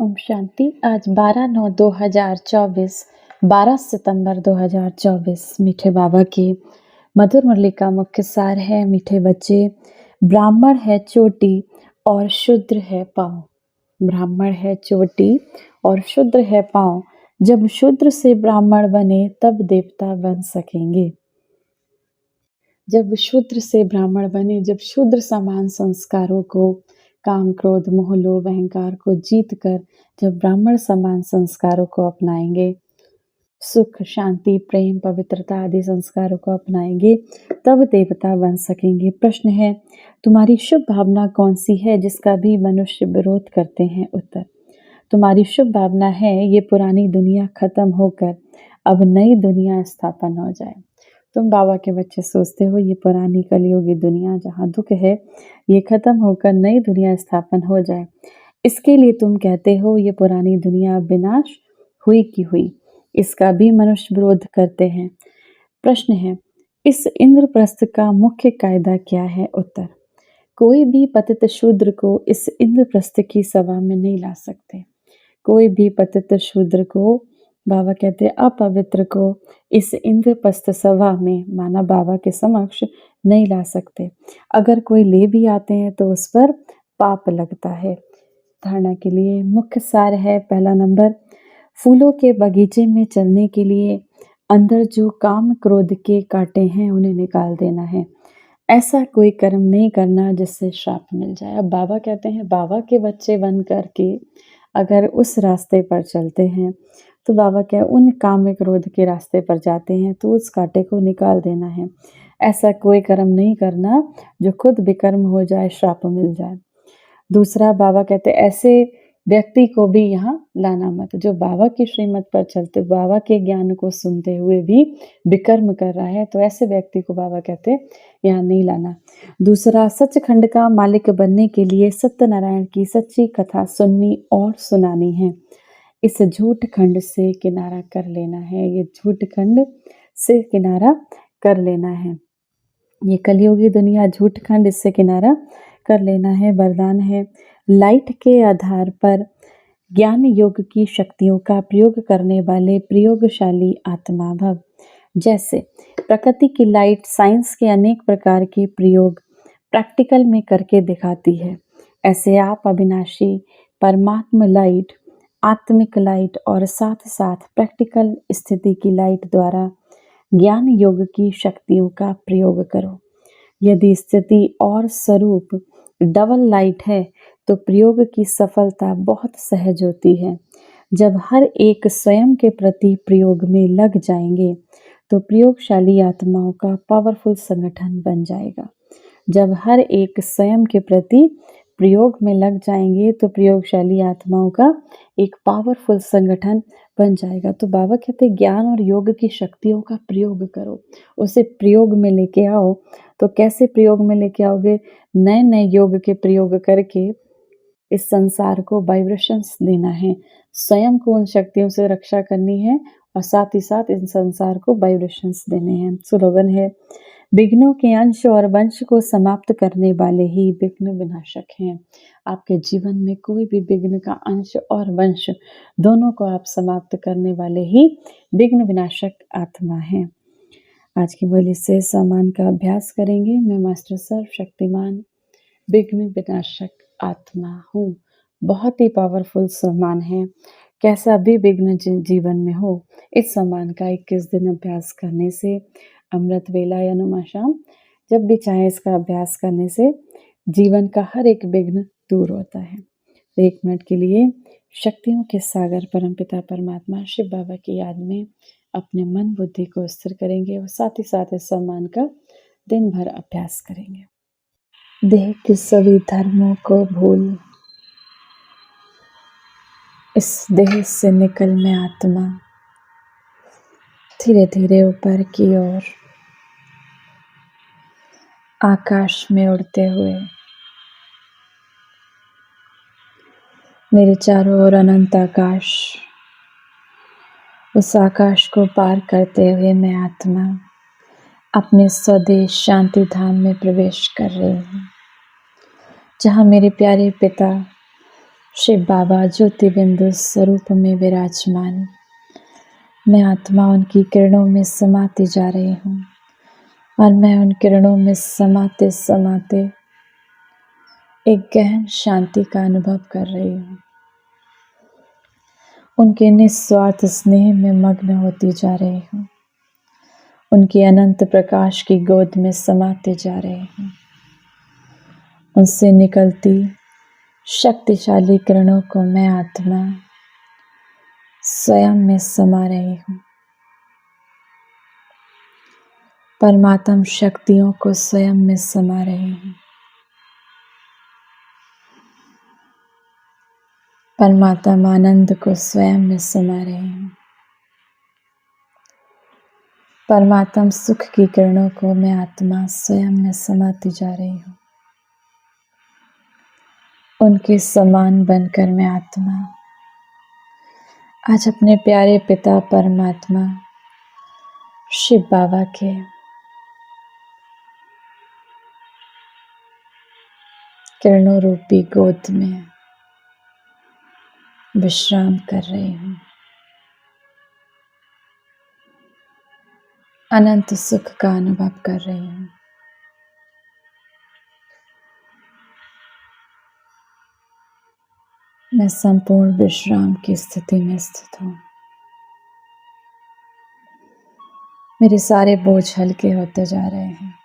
ओम शांति। आज 12/9/2024, 12 सितंबर 2024। मीठे बाबा की मधुर मुरली का मुख्य सार है। मीठे बच्चे, ब्राह्मण है चोटी और शूद्र है पाँव। ब्राह्मण है चोटी और शूद्र है पाँव। जब शूद्र से ब्राह्मण बने तब देवता बन सकेंगे। जब शूद्र से ब्राह्मण बने, जब शूद्र समान संस्कारों को, काम क्रोध मोह लोभ अहंकार को जीत कर जब ब्राह्मण समान संस्कारों को अपनाएंगे, सुख शांति प्रेम पवित्रता आदि संस्कारों को अपनाएंगे, तब देवता बन सकेंगे। प्रश्न है, तुम्हारी शुभ भावना कौन सी है जिसका भी मनुष्य विरोध करते हैं? उत्तर, तुम्हारी शुभ भावना है ये पुरानी दुनिया खत्म होकर अब नई दुनिया स्थापन हो जाए। तुम बाबा के बच्चे सोचते हो ये पुरानी कलयुगी दुनिया जहाँ दुख है ये खत्म होकर नई दुनिया स्थापन हो जाए। इसके लिए तुम कहते हो ये पुरानी दुनिया विनाश हुई की हुई। इसका भी मनुष्य विरोध करते हैं। प्रश्न है, इस इंद्रप्रस्थ का मुख्य कायदा क्या है? उत्तर, कोई भी पतित शूद्र को इस इंद्रप्रस्थ की सभा में नहीं ला सकते। कोई भी पतित शूद्र को, बाबा कहते अपवित्र को इस इंद्रप्रस्थ सभा में माना बाबा के समक्ष नहीं ला सकते। अगर कोई ले भी आते हैं तो उस पर पाप लगता है। धारणा के लिए मुख्य सार है। पहला नंबर, फूलों के बगीचे में चलने के लिए अंदर जो काम क्रोध के कांटे हैं उन्हें निकाल देना है। ऐसा कोई कर्म नहीं करना जिससे श्राप मिल जाए। अब बाबा कहते हैं बाबा के बच्चे बन कर के अगर उस रास्ते पर चलते हैं तो बाबा क्या उन काम क्रोध के रास्ते पर जाते हैं तो उस कांटे को निकाल देना है। ऐसा कोई कर्म नहीं करना जो खुद विकर्म हो जाए, श्राप मिल जाए। दूसरा, बाबा कहते ऐसे व्यक्ति को भी यहाँ लाना मत जो बाबा की श्रीमत पर चलते, बाबा के ज्ञान को सुनते हुए भी विकर्म कर रहा है, तो ऐसे व्यक्ति को बाबा कहते यहाँ नहीं लाना। दूसरा, सचखंड का मालिक बनने के लिए सत्यनारायण की सच्ची कथा सुननी और सुनानी है। इस झूठ खंड से किनारा कर लेना है। ये झूठ खंड से किनारा कर लेना है। ये कलयुगी दुनिया झूठ खंड, इससे किनारा कर लेना है। वरदान है, लाइट के आधार पर ज्ञान योग की शक्तियों का प्रयोग करने वाले प्रयोगशाली आत्मा भव। जैसे प्रकृति की लाइट साइंस के अनेक प्रकार के प्रयोग प्रैक्टिकल में करके दिखाती है, ऐसे आप अविनाशी परमात्मा लाइट, आत्मिक लाइट और साथ साथ प्रैक्टिकल स्थिति की लाइट द्वारा ज्ञान योग की शक्तियों का प्रयोग करो। यदि स्थिति और स्वरूप डबल लाइट है तो प्रयोग की सफलता बहुत सहज होती है। जब हर एक स्वयं के प्रति प्रयोग में लग जाएंगे तो प्रयोगशाली आत्माओं का पावरफुल संगठन बन जाएगा। जब हर एक स्वयं के प्रति प्रयोग में लग जाएंगे तो प्रयोगशाली आत्माओं का एक पावरफुल संगठन बन जाएगा। तो बाबा कहते ज्ञान और योग की शक्तियों का प्रयोग करो, उसे प्रयोग में लेके आओ। तो कैसे प्रयोग में लेके आओगे? नए नए योग के प्रयोग करके इस संसार को वाइब्रेशंस देना है, स्वयं को उन शक्तियों से रक्षा करनी है और साथ ही साथ इन संसार को वाइब्रेशंस देने हैं। स्लोगन है, विघ्नों के अंश और वंश को समाप्त करने वाले ही विघ्न विनाशक हैं। आपके जीवन में कोई भी विघ्न का अंश और वंश दोनों को आप समाप्त करने वाले ही विघ्न विनाशक आत्मा हैं। आज की बोली से सम्मान का अभ्यास करेंगे। मैं मास्टर सर्वशक्तिमान विघ्न विनाशक आत्मा हूँ। बहुत ही पावरफुल सम्मान है। कैसा भी विघ्न जीवन में हो, इस सम्मान का 21 दिन अभ्यास करने से, अमृत वेला या नुमा शाम, जब भी चाहे इसका अभ्यास करने से जीवन का हर एक विघ्न दूर होता है। तो 1 मिनट के लिए शक्तियों के सागर परमपिता परमात्मा शिव बाबा की याद में अपने मन बुद्धि को स्थिर करेंगे और साथ ही साथ इस सम्मान का दिन भर अभ्यास करेंगे। देह के सभी धर्मों को भूल इस देह से निकल में आत्मा धीरे धीरे ऊपर की ओर आकाश में उड़ते हुए मेरे चारों ओर अनंत आकाश, उस आकाश को पार करते हुए मैं आत्मा अपने स्वदेश शांति धाम में प्रवेश कर रही हूँ, जहाँ मेरे प्यारे पिता शिव बाबा ज्योति बिंदु स्वरूप में विराजमान, मैं आत्मा उनकी किरणों में समाती जा रही हूँ और मैं उन किरणों में समाते समाते एक गहन शांति का अनुभव कर रही हूँ। उनके निस्वार्थ स्नेह में मग्न होती जा रही हूँ। उनकी अनंत प्रकाश की गोद में समाते जा रही हूँ। उनसे निकलती शक्तिशाली किरणों को मैं आत्मा स्वयं में समा रही हूँ। परमात्म शक्तियों को स्वयं में समा रही हूँ। परमात्म आनंद को स्वयं में समा रही हूँ। परमात्म सुख की किरणों को मैं आत्मा स्वयं में समाती जा रही हूँ। उनके समान बनकर मैं आत्मा आज अपने प्यारे पिता परमात्मा शिव बाबा के किरणों रूपी गोद में विश्राम कर रही हूँ। अनंत सुख का अनुभव कर रही हूँ। मैं संपूर्ण विश्राम की स्थिति में स्थित हूँ। मेरे सारे बोझ हल्के होते जा रहे हैं।